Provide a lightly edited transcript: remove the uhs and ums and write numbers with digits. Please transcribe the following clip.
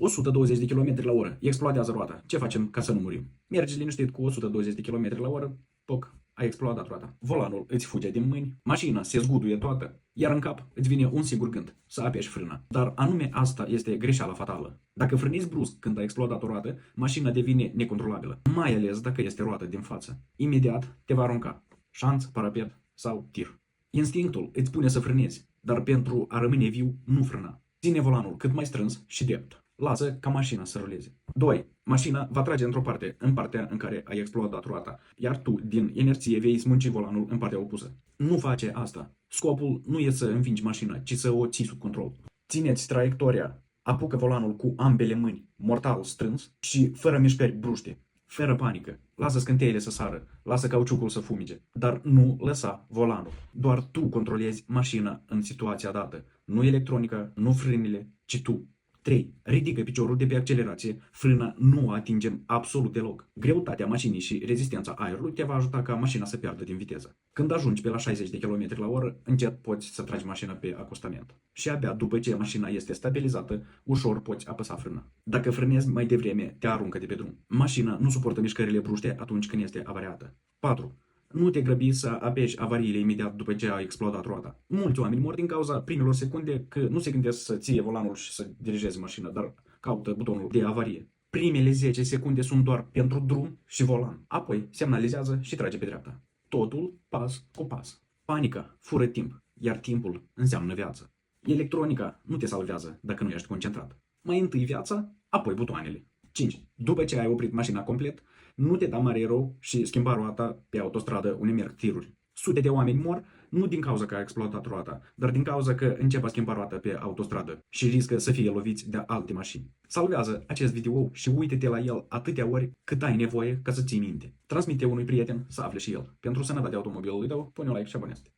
120 de km la oră, explodează roata. Ce facem ca să nu murim? Mergi liniștit cu 120 de km la oră, poc, a explodat roata. Volanul îți fuge din mâini, mașina se zguduie toată, iar în cap îți vine un singur gând, să apeși frâna. Dar anume asta este greșeala fatală. Dacă frânezi brusc când a explodat o roată, mașina devine necontrolabilă, mai ales dacă este roată din față. Imediat te va arunca, șanț, parapet sau tir. Instinctul îți spune să frânezi, dar pentru a rămâne viu, nu frâna. Ține volanul cât mai strâns și drept. Lasă ca mașina să ruleze. 2. Mașina va trage într-o parte, în partea în care a explodat roata, iar tu, din inerție, vei smunci volanul în partea opusă. Nu face asta. Scopul nu e să învingi mașina, ci să o ții sub control. Țineți traiectoria, apucă volanul cu ambele mâini, mortal strâns și fără mișcări bruște. Fără panică. Lasă scânteile să sară, lasă cauciucul să fumige, dar nu lăsa volanul. Doar tu controlezi mașina în situația dată. Nu electronica, nu frânile, ci tu. 3. Ridică piciorul de pe accelerație, frâna nu o atingem absolut deloc. Greutatea mașinii și rezistența aerului te va ajuta ca mașina să piardă din viteză. Când ajungi pe la 60 de km la oră, încet poți să tragi mașina pe acostament. Și abia după ce mașina este stabilizată, ușor poți apăsa frâna. Dacă frânezi mai devreme, te aruncă de pe drum. Mașina nu suportă mișcările bruște atunci când este avariată. 4. Nu te grăbi să apeși avariile imediat după ce a explodat roata. Mulți oameni mor din cauza primelor secunde că nu se gândesc să ție volanul și să dirigeze mașina, dar caută butonul de avarie. Primele 10 secunde sunt doar pentru drum și volan. Apoi semnalizează și trage pe dreapta. Totul pas cu pas. Panica fură timp, iar timpul înseamnă viață. Electronica nu te salvează dacă nu ești concentrat. Mai întâi viața, apoi butoanele. 5. După ce ai oprit mașina complet, nu te da mare rău și schimba roata pe autostradă unde merg tiruri. Sute de oameni mor nu din cauza că a explodat roata, dar din cauza că încep a schimba roata pe autostradă și riscă să fie loviți de alte mașini. Salvează acest video și uite-te la el atâtea ori cât ai nevoie ca să ții minte. Transmite unui prieten să afle și el. Pentru sănătatea automobilului tău, pune un like și abonează-te.